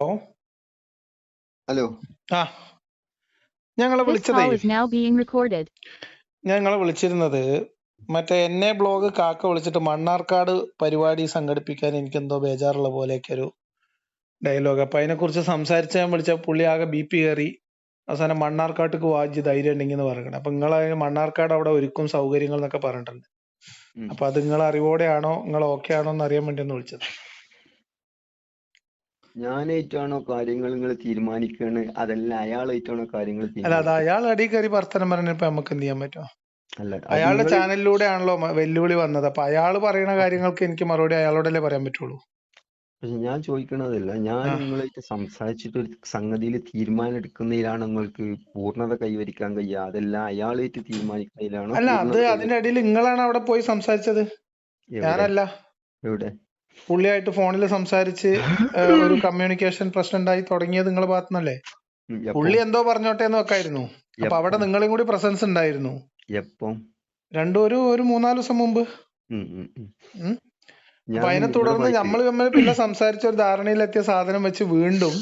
ഓ hello. ആ ഞങ്ങളെ This വിളിച്ചതേ call is now being recorded. ഞങ്ങളെ വിളിച്ചിരുന്നത് മറ്റേ എന്നെ ബ്ലോഗ് കാക്ക വിളിച്ചിട്ട് മണ്ണാർക്കാട് പരിപാടി സംഘടിപ്പിക്കാൻ എനിക്ക് എന്തോ ബേജാറുള്ള പോലെയൊക്കെ ഒരു ഡയലോഗ്. അപ്പൊ അതിനെ കുറിച്ച് സംസാരിച്ച് ഞാൻ വിളിച്ച പുള്ളി ആകെ BP കയറി അവസാനം മണ്ണാർക്കാട്ടേക്ക് വാജി ധൈര്യം ഉണ്ടെങ്കിൽ പറയണം. അപ്പൊ നിങ്ങൾ മണ്ണാർക്കാട് അവിടെ ഒരുക്കും സൗകര്യങ്ങൾ എന്നൊക്കെ പറഞ്ഞിട്ടുണ്ട്. അപ്പൊ അത് നിങ്ങൾ അറിവോടെയാണോ നിങ്ങൾ ഓക്കെ ആണോ എന്ന് അറിയാൻ വേണ്ടി ഒന്ന് വിളിച്ചത്. ഞാനായിട്ടാണോ കാര്യങ്ങൾ നിങ്ങൾ തീരുമാനിക്കാണ്, അതല്ല അയാളായിട്ടാണോ കാര്യങ്ങൾ അല്ല, അത് തീരുമാനിക്കുന്നത്? അയാൾ അടി കയറി വർത്തനം പറഞ്ഞപ്പോ നമുക്ക് എന്ത് ചെയ്യാൻ പറ്റുമോ? അല്ല, അത് അയാളുടെ നിങ്ങൾ ചാനലിലൂടെ ആണല്ലോ വെല്ലുവിളി വന്നത്. അപ്പൊ അയാൾ പറയുന്ന കാര്യങ്ങൾക്ക് എനിക്ക് മറുപടി അയാളോടല്ലേ പറയാൻ പറ്റുള്ളൂ. പക്ഷെ ഞാൻ ചോദിക്കണതല്ല, ഞാൻ ആ നിങ്ങളായിട്ട് സംസാരിച്ചിട്ട് ഒരു സംഗതിയിൽ തീരുമാനം എടുക്കുന്നതിലാണ് നിങ്ങൾക്ക് പൂർണ്ണത കൈവരിക്കാൻ കഴിയുക, അതല്ല അയാളായിട്ട് തീരുമാനിക്കുന്നതിലാണോ അല്ല, അത് പൂർണ്ണത അതിന്റെ ഇടയിൽ നിങ്ങളാണ് അവിടെ പോയി സംസാരിച്ചത്, എവിടെ ഞാനല്ല. എവിടെ പുള്ളിയായിട്ട് ഫോണിൽ സംസാരിച്ച് ഒരു കമ്മ്യൂണിക്കേഷൻ പ്രശ്നം ഉണ്ടായി തുടങ്ങിയത് നിങ്ങളെ ഭാഗത്തുനിന്നല്ലേ? എപ്പോ പുള്ളി എന്തോ പറഞ്ഞോട്ടെ എന്ന് വെക്കായിരുന്നു. അപ്പൊ അവിടെ എപ്പം നിങ്ങളെയും കൂടി പ്രസൻസ് ഉണ്ടായിരുന്നു. എപ്പം ഒരു 3-4 ദിവസം മുമ്പ്. ഉം, ഉം, ഉം. ഉം. അപ്പൊ ഞാൻ അതിനെ തുടർന്ന് നിങ്ങളുമായിട്ട് നമ്മൾ തമ്മിൽ പിന്നെ സംസാരിച്ച ഒരു ധാരണയിലെത്തിയ സാധനം വെച്ച് വീണ്ടും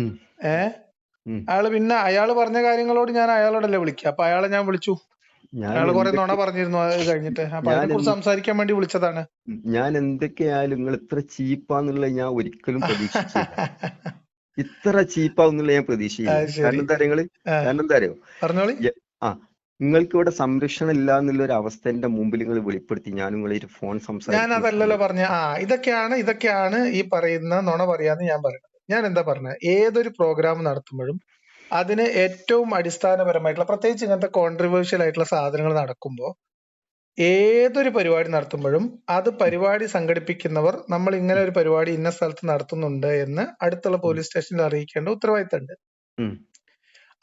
ഉം, ഉം. അയാള് പറഞ്ഞ കാര്യങ്ങളോട് ഞാൻ അയാളോടല്ലേ വിളിക്കുക. അപ്പൊ അയാളെ ഞാൻ വിളിച്ചു. ഞാൻ അയാള് കുറെ നുണ എന്തൊക്കെ പറഞ്ഞിരുന്നു അത് കഴിഞ്ഞിട്ട്. അപ്പൊ ഞാൻ അതിനെ കുറിച്ച് എന്ത് സംസാരിക്കാൻ വേണ്ടി വിളിച്ചതാണ്. ഞാൻ എന്തൊക്കെയായാലും നിങ്ങൾ ഇത്ര ചീപ്പാന്നുള്ളത് ഞാൻ ഒരിക്കലും പ്രതീക്ഷിച്ചില്ല. ഇത്ര ചീപ്പാവുന്നുള്ള ഞാൻ പ്രതീക്ഷിച്ചില്ല. അത് ശരി. കാരണം എന്താ അറിയോ നിങ്ങള് ആ, കാരണം എന്താ അറിയോ പറഞ്ഞോളി. ആ നിങ്ങൾക്ക് ഇവിടെ സംരക്ഷണം ഇല്ല എന്നുള്ള ഒരു അവസ്ഥന്റെ മുമ്പിൽ നിങ്ങൾ വെളിപ്പെടുത്തി ഞാൻ നിങ്ങളൊരു ഫോൺ ഞാൻ സംസാരിക്കുന്ന അതല്ലല്ലോ സമയത്ത് പറഞ്ഞ. ഇതൊക്കെയാണ് ഈ പറയുന്ന നുണ പറയാന്ന് ഞാൻ പറയുന്നത്. ഞാൻ എന്താ പറഞ്ഞത്, ഏതൊരു പ്രോഗ്രാം നടത്തുമ്പോഴും അതിന് ഏറ്റവും അടിസ്ഥാനപരമായിട്ടുള്ള, പ്രത്യേകിച്ച് ഇങ്ങനത്തെ കോൺട്രവേഴ്ഷ്യൽ ആയിട്ടുള്ള സാധനങ്ങൾ നടക്കുമ്പോൾ, ഏതൊരു പരിപാടി നടത്തുമ്പോഴും അത് പരിപാടി സംഘടിപ്പിക്കുന്നവർ നമ്മൾ ഇങ്ങനെ ഒരു പരിപാടി ഇന്ന സ്ഥലത്ത് നടത്തുന്നുണ്ട് എന്ന് അടുത്തുള്ള പോലീസ് സ്റ്റേഷനിൽ അറിയിക്കേണ്ട ഉത്തരവാദിത്തമുണ്ട്. ഉം,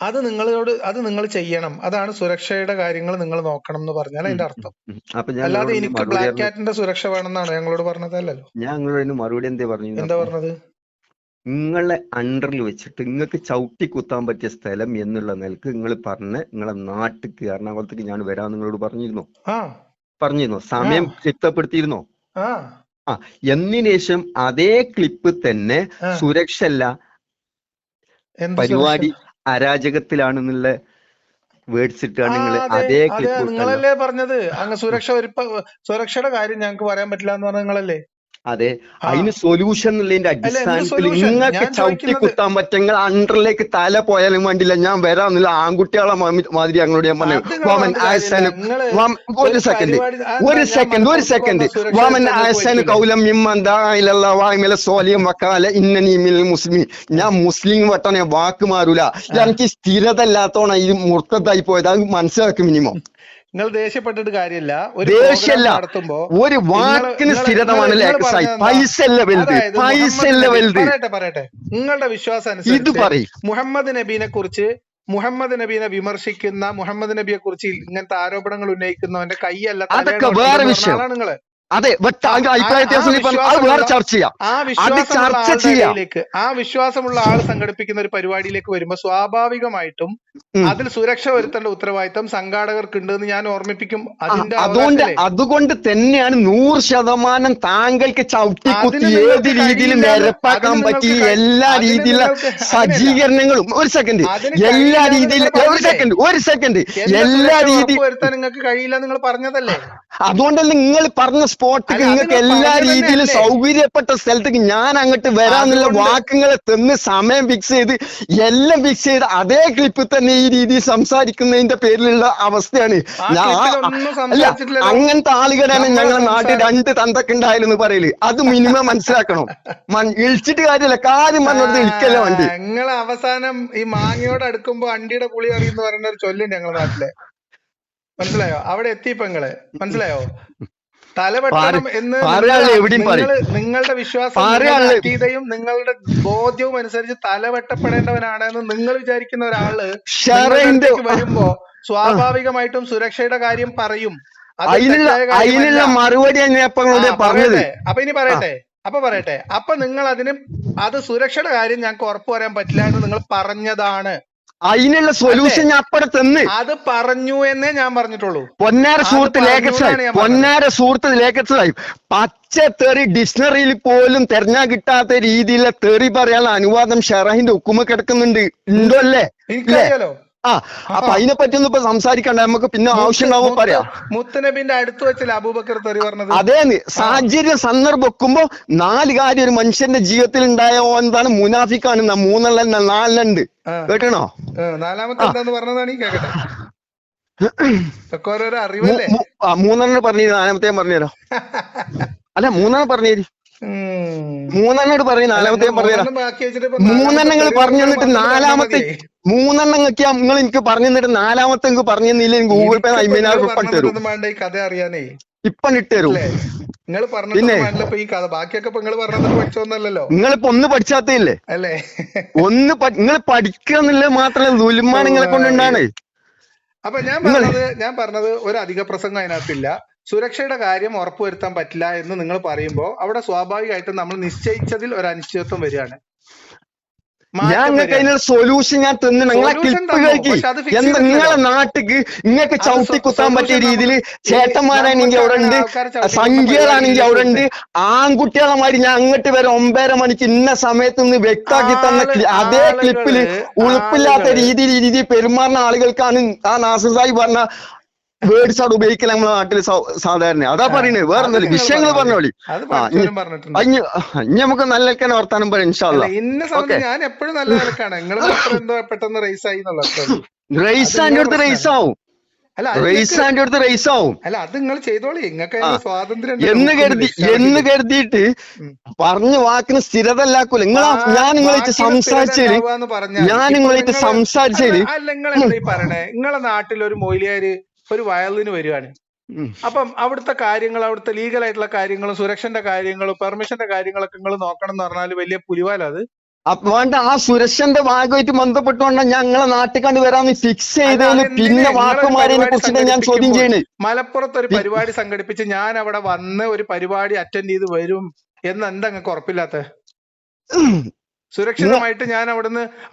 അത് നിങ്ങൾ ചെയ്യണം. അതാണ് സുരക്ഷയുടെ കാര്യങ്ങൾ നിങ്ങൾ നോക്കണം എന്ന് പറഞ്ഞാൽ അതിന്റെ അർത്ഥം. അപ്പൊ ഞാൻ അല്ലാതെ നിങ്ങളോട് എനിക്ക് മറുപടി ബ്ലാക്ക് ക്യാറ്റിന്റെ സുരക്ഷ വേണമെന്നാണോ ഞങ്ങളോട് പറഞ്ഞത്? അല്ലല്ലോ. ഞാൻ നിങ്ങളോട് മറുപടി എന്തേ എന്താ പറഞ്ഞിരുന്നപ്പോ പറഞ്ഞത്? നിങ്ങളെ അണ്ടറിൽ വെച്ചിട്ട് നിങ്ങൾക്ക് ചവിട്ടി കുത്താൻ പറ്റിയ സ്ഥലം എന്നുള്ള നിലക്ക് നിങ്ങൾ പറഞ്ഞ നിങ്ങളെ നാട്ടിക്ക് എറണാകുളത്തേക്ക് ഞാൻ വരാൻ നിങ്ങളോട് പറഞ്ഞിരുന്നോ? ആ പറഞ്ഞിരുന്നോ? ആ സമയം ക്ലിപ്തപ്പെടുത്തിയിരുന്നോ? ആ ആ എന്നതിന് ശേഷം അതേ ക്ലിപ്പ് തന്നെ ആ സുരക്ഷ അല്ല എന്ത് സുരക്ഷ? പരിപാടി അരാജകത്തിലാണെന്നുള്ള വേർഡ്സ് ഇട്ടാണ് നിങ്ങൾ അതെ അതേ അതെ, ക്ലിപ്പ് ഇട്ടല്ലോ. നിങ്ങളല്ലേ പറഞ്ഞത് അങ്ങ് സുരക്ഷയുടെ കാര്യം ഞങ്ങൾക്ക് പറയാൻ പറ്റില്ല എന്ന് പറഞ്ഞ നിങ്ങളല്ലേ? അതെ, ആ അതിന് സൊല്യൂഷൻ എന്നുള്ളതിന്റെ അല്ല, എന്ത് അടിസ്ഥാനത്തിൽ സൊല്യൂഷൻ? നിങ്ങൾക്ക് ഞാൻ ചവിട്ടി ചോദിക്കുന്നത് കുത്താൻ പറ്റെങ്കിൽ അണ്ടറിലേക്ക് തല പോയാലും വേണ്ടില്ല, ഞാൻ വരാന്നില്ല. ആൺകുട്ടികളെ മാതിരി ഞങ്ങളോട് ഞാൻ പറഞ്ഞു അത് നിങ്ങൾ വാമൻ പറഞ്ഞിട്ട് കാര്യമില്ല. ആയസന് നിങ്ങള് ഒരു ഒരു സെക്കൻഡ് പരിപാടി ഒരു ഞാൻ സെക്കൻഡ് മലപ്പുറത്ത് വന്ന സുരക്ഷ വാമൻ നിങ്ങൾക്ക് ആയസന് പറ്റൂലേ? കൗലം മിമ്മന്തായിലുള്ള വായ്മല സോലിയം വക്കാല ഇന്നനീ മിൽ മുസ്ലിം. ഞാൻ മുസ്ലിം വട്ടനെ വാക്ക് മാറൂല. എനിക്ക് സ്ഥിരത ഇല്ലാത്തോണ ഇത് മുർത്തതായി പോയത്, അത് മനസ്സിലാക്കും മിനിമം. നിങ്ങൾ ദേഷ്യപ്പെട്ടിട്ട് കാര്യമില്ല. ഒരു പ്രോഗ്രാം ദേഷ്യല്ല, നടത്തുമ്പോ ഒരു വാക്കിന് സ്ഥിരതമാണല്ലേ എക്സൈസ്. പറഞ്ഞ പൈസ അല്ല വലുത്, അതായത് പൈസ മുഹമ്മദ് അല്ല നബി, വലുത്. പറയട്ടെ നിങ്ങളുടെ വിശ്വാസം ഇത് അനുസരിച്ച് പറയും. മുഹമ്മദ് നബീനെ വിമർശിക്കുന്ന, മുഹമ്മദ് നബിയെ കുറിച്ച് ഇങ്ങനത്തെ ആരോപണങ്ങൾ ഉന്നയിക്കുന്നവന്റെ കൈയല്ല അതൊക്കെ തലയാണ് വേറെ പറഞ്ഞ വിഷയം. ആളാണ് നിങ്ങള്. അതെ, അഭിപ്രായ വ്യത്യാസം അത് വേറെ ചർച്ച ചെയ്യാം. ആ അത് വിശ്വാസമുള്ള ചർച്ച ആളുടെ ചെയ്യാം. ഇടയിലേക്ക്, ആ വിശ്വാസമുള്ള ആൾ സംഘടിപ്പിക്കുന്ന ഒരു പരിപാടിയിലേക്ക് വരുമ്പോ സ്വാഭാവികമായിട്ടും അതിൽ സുരക്ഷ വരുത്തേണ്ട ഉത്തരവാദിത്തം സംഘാടകർക്കുണ്ട് എന്ന് ഞാൻ ഓർമ്മിപ്പിക്കും. അതിന്റെ അതുകൊണ്ട് തന്നെയാണ് 100% താങ്കൾക്ക് ചവിട്ടിക്കുത്തി ഏത് രീതിയിൽ നിരപ്പാക്കാൻ പറ്റി എല്ലാ രീതിയിലുള്ള സജ്ജീകരണങ്ങളും എല്ലാ രീതിയിലും എല്ലാ രീതിയിലും വരുത്താൻ നിങ്ങൾക്ക് കഴിയില്ല നിങ്ങൾ പറഞ്ഞതല്ലേ. അതുകൊണ്ടല്ലേ നിങ്ങൾ പറഞ്ഞ സ്പോട്ടിക്ക് നിങ്ങൾക്ക് എല്ലാ രീതിയിലും സൗകര്യപ്പെട്ട സ്ഥലത്തേക്ക് ഞാൻ അങ്ങോട്ട് വരാന്നുള്ള വാക്കുകളെ തന്ന് സമയം ഫിക്സ് ചെയ്ത് എല്ലാം ഫിക്സ് ചെയ്ത് അതേ ക്ലിപ്പിൽ തന്നെ ഈ രീതിയിൽ സംസാരിക്കുന്നതിന്റെ പേരിലുള്ള അവസ്ഥയാണ്. അങ്ങനത്തെ ആളുകളാണ് ഞങ്ങളുടെ നാട്ടിൽ 2 തന്തൊക്കെ ഉണ്ടായിരുന്നു പറയല്. അത് മിനിമം മനസ്സിലാക്കണം. ഇളിച്ചിട്ട് കാര്യമില്ല, കാര്യം പറഞ്ഞത് ഇളിക്കല്ല വണ്ടി. നിങ്ങൾ അവസാനം ഈ മാങ്ങയോട് അടുക്കുമ്പോ അണ്ടിയുടെ പുളി അറിയുന്ന പറയുന്ന ഒരു ചൊല്ലുണ്ട് ഞങ്ങളുടെ നാട്ടിലെ. മനസ്സിലായോ? അവിടെ എത്തിയപ്പോ മനസ്സിലായോ? തലവെട്ടണം എന്ന് നിങ്ങളുടെ വിശ്വാസം, അക്കീദയും നിങ്ങളുടെ ബോധ്യവും അനുസരിച്ച് തലവെട്ടപ്പെടേണ്ടവനാണെന്ന് നിങ്ങൾ വിചാരിക്കുന്ന ഒരാള് വരുമ്പോ സ്വാഭാവികമായിട്ടും സുരക്ഷയുടെ കാര്യം പറയും. അതിനുള്ള മറുപടി പറഞ്ഞത്. അപ്പൊ പറയട്ടെ അപ്പൊ നിങ്ങൾ അത് സുരക്ഷയുടെ കാര്യം ഞങ്ങൾക്ക് ഉറപ്പു പറയാൻ പറ്റില്ല എന്ന് നിങ്ങൾ പറഞ്ഞതാണ്. അതിനുള്ള സൊല്യൂഷൻ ഞാൻ അപ്പടെ തന്ന്. അത് പറഞ്ഞു എന്നേ ഞാൻ പറഞ്ഞിട്ടുള്ളൂ. പൊന്നാര സുഹൃത്ത് ലേഖസായി പച്ച തെറി ഡിക്ഷണറിയിൽ പോലും തെരഞ്ഞാ കിട്ടാത്ത രീതിയിലെ തെറി പറയാനുള്ള അനുവാദം ഷെറഹിന്റെ ഉക്കുമ കിടക്കുന്നുണ്ട്. ഉണ്ടോ അല്ലേ? എനിക്കറിയാലോ. അപ്പൊ അതിനെ പറ്റി ഒന്നും ഇപ്പൊ സംസാരിക്കണ്ട, നമുക്ക് പിന്നെ ആവശ്യം ഉണ്ടാവുമ്പോ പറയാം. മുത്തനബിന്റെ അടുത്ത് വെച്ചല്ലേ അബൂബക്കർ തെറി പറഞ്ഞത്? അതേന്ന് സാഹചര്യം സന്ദർഭം വെക്കുമ്പോ 4 കാര്യം ഒരു മനുഷ്യന്റെ ജീവിതത്തിൽ ഉണ്ടായ എന്താണ് മുനാഫിക്കാണ്. 4 കേട്ടണോ? 4ാമത്തെ എന്താന്ന് പറഞ്ഞതാണ് ഈ കേക്കട്ടെ. ഓരോരോ അറിവല്ലേ. 3 പറഞ്ഞു, 4ാമത്തെ പറഞ്ഞുതരാം. അല്ല 3 പറഞ്ഞു 3 പറഞ്ഞു, 4ാമത്തെ പറഞ്ഞുതരാം. 3 പറഞ്ഞു തന്നിട്ട് 4ാമത്തെ 3 നിങ്ങൾ എനിക്ക് പറഞ്ഞു തന്നിട്ട് 4ാമത്തെ നിങ്ങൾക്ക് പറഞ്ഞു തന്നില്ല. ഗൂഗിൾ പേ 50,000 രൂപ തരും. കഥ അറിയാനേ ഇപ്പം ഇട്ട് തരും. പിന്നെ ബാക്കിയൊക്കെ നിങ്ങൾ പറഞ്ഞത് പഠിച്ചോന്നല്ലോ. നിങ്ങളിപ്പോ ഒന്ന് പഠിച്ചാത്തല്ലേ അല്ലേ? ഒന്ന് നിങ്ങൾ പഠിക്കുക മാത്രമല്ല ദുൽമാണ് നിങ്ങളെ കൊണ്ടുണ്ടാണ്. അപ്പൊ ഞാൻ പറഞ്ഞത് ഒരു അധിക പ്രസംഗം അതിനകത്തില്ല. സുരക്ഷയുടെ കാര്യം ഉറപ്പുവരുത്താൻ പറ്റില്ല എന്ന് നിങ്ങൾ പറയുമ്പോൾ അവിടെ സ്വാഭാവികമായിട്ടും നമ്മൾ നിശ്ചയിച്ചതിൽ ഒരു അനിശ്ചിതത്വം വരികയാണ്. ഞങ്ങൾക്ക് അതിനുള്ള സൊല്യൂഷൻ ഞാൻ തന്നു. നിങ്ങളെ ക്ലിപ്പ് കേൾക്കി നിങ്ങളെ നാട്ടിക്ക് നിങ്ങൾക്ക് ചവിട്ടി കുത്താൻ പറ്റിയ രീതിയിൽ ചേട്ടന്മാരാണെങ്കിൽ അവിടെ ഉണ്ട്, സംഖ്യകളാണെങ്കിൽ അവിടെ ഉണ്ട്, ആൺകുട്ടികളെ മാതിരി ഞാൻ അങ്ങോട്ട് വരെ 9:30 മണിക്ക് ഇന്ന സമയത്ത് നിന്ന് വ്യക്തമാക്കി തന്ന അതേ ക്ലിപ്പില് ഉളുപ്പില്ലാത്ത രീതിയിൽ പെരുമാറുന്ന ആളുകൾക്കാണ് ആ നാസിർ സാഹിബ് പറഞ്ഞ വേർഡ്സ് അവിടെ ഉപയോഗിക്കൽ നമ്മുടെ നാട്ടിൽ സാധാരണ. അതാ പറയുന്നത്, വേറെ ഒന്നുമില്ല. വിഷയങ്ങൾ പറഞ്ഞോളി. ഇനി നമുക്ക് നല്ല നിലക്കാണ് വർത്താനം പറയാം ഇൻഷാ അല്ലാഹ്. ഞാൻ എപ്പോഴും നല്ല നിലക്കാണ്. നിങ്ങൾ പെട്ടെന്ന് റേസ് ആയി റേസ് ആൻ്റെ അടുത്ത് റേസ് ആവും. റേസ് ആൻ്റെ അടുത്ത് റേസ് ആവും. അല്ല അത് നിങ്ങൾ ചെയ്തോളി, നിങ്ങൾക്ക് സ്വാതന്ത്ര്യം എന്ന് കരുതിയിട്ട് പറഞ്ഞ വാക്കിന് സ്ഥിരത അല്ലാക്കൂല. ഞാൻ നിങ്ങളായിട്ട് സംസാരിച്ചതില് അല്ല നിങ്ങൾ എന്താ പറയണേ? നിങ്ങളെ നാട്ടിൽ ഒരു മൊയ്ലിയാര് ഒരു വയലിന് വരുവാണ്. അപ്പം അവിടുത്തെ കാര്യങ്ങൾ, അവിടുത്തെ ലീഗൽ ആയിട്ടുള്ള കാര്യങ്ങളും സുരക്ഷന്റെ കാര്യങ്ങളും പെർമിഷന്റെ കാര്യങ്ങളൊക്കെ നിങ്ങൾ നോക്കണം എന്ന് പറഞ്ഞാൽ വലിയ പുലിവാല അത്. വേണ്ട, ആ സുരക്ഷന്റെ ഭാഗമായിട്ട് ബന്ധപ്പെട്ടുകൊണ്ടാണ് ഞങ്ങളെ നാട്ടിൽ കണ്ട് വരാന്ന് ഫിക്സ് ചെയ്തതിന് പിന്നെ വാക്കുമാരിനെ കുറിച്ചിട്ട് ഞാൻ ചോദ്യം ചെയ്യണേ. മലപ്പുറത്ത് ഒരു പരിപാടി സംഘടിപ്പിച്ച് ഞാൻ അവിടെ വന്ന് ഒരു പരിപാടി അറ്റൻഡ് ചെയ്ത് വരും എന്ന് എന്താ നിങ്ങൾക്ക് ഉറപ്പില്ലാത്ത? സുരക്ഷിതമായിട്ട് ഞാൻ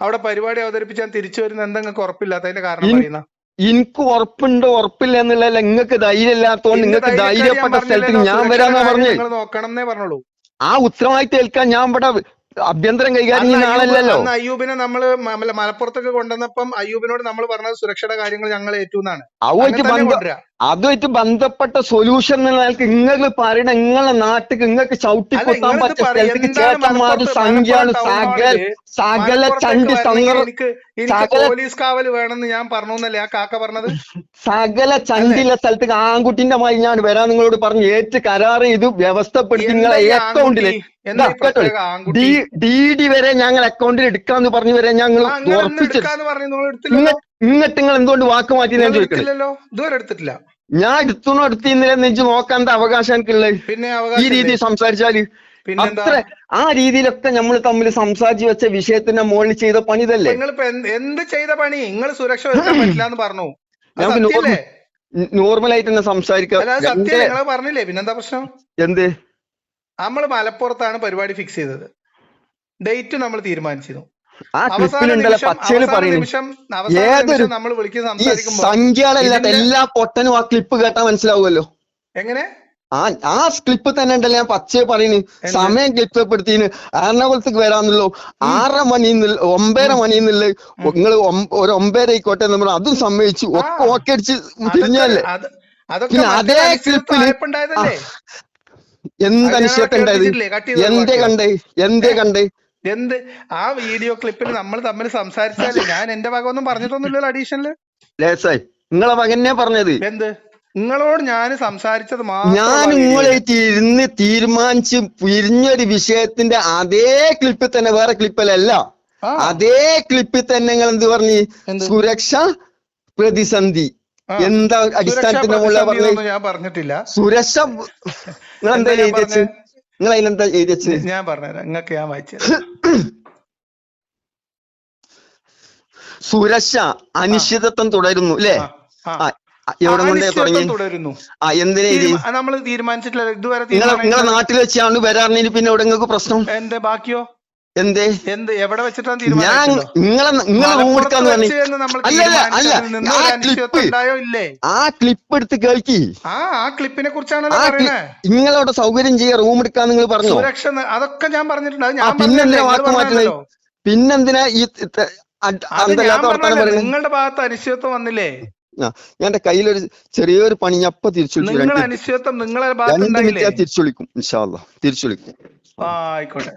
അവിടെ പരിപാടി അവതരിപ്പിച്ച് ഞാൻ തിരിച്ചു വരുന്ന എന്താ നിങ്ങൾക്ക് ഉറപ്പില്ലാത്ത? അതിന്റെ കാരണം പറയുന്ന എനിക്ക് ഉറപ്പുണ്ടോ ഉറപ്പില്ല എന്നുള്ള നിങ്ങൾക്ക് ധൈര്യം ഇല്ലാത്തതുകൊണ്ട് നിങ്ങൾക്ക് ധൈര്യപ്പെട്ട സ്ഥലത്തേക്ക് ഞാൻ വരാന്നാ പറഞ്ഞു. നോക്കണം എന്നേ പറഞ്ഞോളൂ. ആ ഉത്തരവാദിത്തം ഏൽക്കാൻ ഞാൻ ഇവിടെ അഭ്യന്തരം കൈകാര്യം ചെയ്യുന്ന ആളല്ലല്ലോ. അയ്യൂബിനെ നമ്മള് മലപ്പുറത്തൊക്കെ കൊണ്ടുവന്നപ്പം അയ്യൂബിനോട് നമ്മൾ പറഞ്ഞത് സുരക്ഷയുടെ കാര്യങ്ങൾ ഞങ്ങൾ ഏറ്റുന്നാണ്. അതുമായിട്ട് ബന്ധപ്പെട്ട സൊല്യൂഷൻ എന്നുള്ള നിങ്ങൾ പറയണ നിങ്ങളെ നാട്ടിൽ നിങ്ങൾക്ക് ചവിട്ടി കൊത്താൻ പറ്റിയ സ്ഥലത്തേക്ക് ചേട്ടന്മാര് സംഖ്യയാണ് സകല ചണ്ടി പോലീസ് കാവൽ വേണമെന്ന് ഞാൻ പറഞ്ഞല്ലേ ആ കാക്ക പറഞ്ഞത്? സകല ചണ്ടിയുള്ള സ്ഥലത്തേക്ക് ആൺകുട്ടിന്റെ മാതിരി ഞാൻ വരാൻ നിങ്ങളോട് പറഞ്ഞു ഏറ്റ് കരാർ ചെയ്ത് വ്യവസ്ഥപ്പെടുത്തി നിങ്ങളെ അക്കൗണ്ടില് DD വരെ ഞങ്ങൾ അക്കൗണ്ടിൽ എടുക്കാന്ന് പറഞ്ഞു വരെ ഞങ്ങൾ ഉറപ്പിച്ചു. ഇങ്ങോട്ട് നിങ്ങൾ എന്തുകൊണ്ട് വാക്ക് മാറ്റി ഞാൻ ചോദിക്കില്ല. ഞാൻ എടുത്തുണോ എടുത്തിന്നില്ല നെഞ്ച് നോക്കാൻ അവകാശം എനിക്കുള്ളത്. ഈ രീതിയിൽ സംസാരിച്ചാല് അത്ര ആ രീതിയിലൊക്കെ നമ്മൾ തമ്മിൽ സംസാരിച്ച് വെച്ച വിഷയത്തിന്റെ മുകളിൽ ചെയ്ത പണി ഇതല്ലേ? എന്ത് ചെയ്ത പണി? നിങ്ങൾ സുരക്ഷ പറ്റില്ല എന്ന് പറഞ്ഞു. നമുക്ക് നോർമലായിട്ട് തന്നെ സംസാരിക്കാം. പറഞ്ഞില്ലേ? പിന്നെന്താ പ്രശ്നം? എന്ത്? നമ്മൾ മലപ്പുറത്താണ് പരിപാടി ഫിക്സ് ചെയ്തത്, ഡേറ്റ് നമ്മൾ തീരുമാനിച്ചിരുന്നു. നമ്മൾ വിളിക്കുന്ന സംസാരിക്കുമ്പോൾ സംഖ്യകളല്ലാത്ത എല്ലാ പൊട്ടനും ആ ക്ലിപ്പ് കേട്ടാ മനസ്സിലാവുമല്ലോ. എങ്ങനെ? ആ ക്ലിപ്പ് തന്നെ ഉണ്ടല്ലോ ഞാൻ പച്ചയെ പറയുന്നു. സമയം ക്ലിപ്പപ്പെടുത്തിന് എറണാകുളത്തേക്ക് വരാന്നുള്ളൂ 6:30 മണിന്നില്ല 9:30 മണിന്നില്ല. നിങ്ങൾ ഒരു 9:30 ആയിക്കോട്ടെ നമ്മൾ അതും സമ്മതിച്ചു. ഒക്കെ ഓക്കെ അടിച്ച് തിരിഞ്ഞല്ലേ. പിന്നെ അതേ ക്ലിപ്പില് എന്ത് അനിശ്ചയത്തെ ഉണ്ടായത്? എന്തേ കണ്ടേ? എന്ത് ആ വീഡിയോ ക്ലിപ്പിൽ നമ്മൾ തമ്മിൽ സംസാരിച്ചാലേ ഞാൻ എന്റെ ഭാഗമൊന്നും പറഞ്ഞിട്ടൊന്നുമില്ലല്ലോ. അഡീഷണല് നിങ്ങളെ മകനെ പറഞ്ഞത് എന്ത്? നിങ്ങളോട് ഞാൻ സംസാരിച്ചത് ഞാൻ നിങ്ങളായിട്ട് ഇരുന്ന് തീരുമാനിച്ച് പിരിഞ്ഞൊരു വിഷയത്തിന്റെ അതേ ക്ലിപ്പിൽ തന്നെ, വേറെ ക്ലിപ്പിലല്ല, അതേ ക്ലിപ്പിൽ തന്നെ നിങ്ങൾ എന്ത് പറഞ്ഞു? സുരക്ഷ പ്രതിസന്ധി എന്താ അടിസ്ഥാനത്തിന്റെ മുകളിൽ പറഞ്ഞു? ഞാൻ പറഞ്ഞിട്ടില്ല. സുരക്ഷ നിങ്ങൾ എന്താ എഴുതി വെച്ച്? നിങ്ങൾ അതിലെന്താ എഴുതി വെച്ച്? ഞാൻ പറഞ്ഞുതരാം, നിങ്ങൾക്ക് ഞാൻ വായിച്ചു. സുരക്ഷ അനിശ്ചിതത്വം തുടരുന്നു അല്ലേ? എവിടെ കൊണ്ടേ തുടങ്ങി? തുടരുന്നു. എന്തിനാ നമ്മൾ തീരുമാനിച്ചിട്ടില്ല ഇതുവരെ. നിങ്ങളെ നാട്ടിൽ വെച്ചാണ് വരാറിന് പിന്നെ എവിടെ നിങ്ങൾക്ക് പ്രശ്നം? എന്റെ ബാക്കിയോ? എന്തേ എവിടെ വെച്ചിട്ടാണ് ഞാൻ തീരുമാനിച്ചത്? നിങ്ങളെ റൂം എടുക്കാന്ന് പറഞ്ഞു. അല്ല ആ ക്ലിപ്പ് എടുത്ത് കേൾക്കി. ആ ക്ലിപ്പിനെ കുറിച്ചാണല്ലോ പറയുന്നത്. നിങ്ങളോട് സൗകര്യം ചെയ്യാൻ റൂം എടുക്കാൻ നിങ്ങൾ പറഞ്ഞു. സുരക്ഷ അതൊക്കെ ഞാൻ പറഞ്ഞിട്ടുണ്ട്. പിന്നെന്തിനാ വാക്ക് മാറ്റുന്നത്? പിന്നെന്തിനാ ഈ വർത്താനം പറയുന്നത്? നിങ്ങളുടെ ഭാഗത്ത് അനിശ്ചിതത്വം വന്നില്ലേ? എന്റെ കയ്യിലൊരു ചെറിയൊരു പണി അപ്പൊ തിരിച്ചു വിളിക്കും. നിങ്ങളുടെ അനിശ്ചിതത്വം നിങ്ങളെ ഭാഗത്ത് തിരിച്ചു വിളിക്കും. ഇൻഷാ അല്ലാഹ് തിരിച്ചു വിളിക്കും. ആയിക്കോട്ടെ.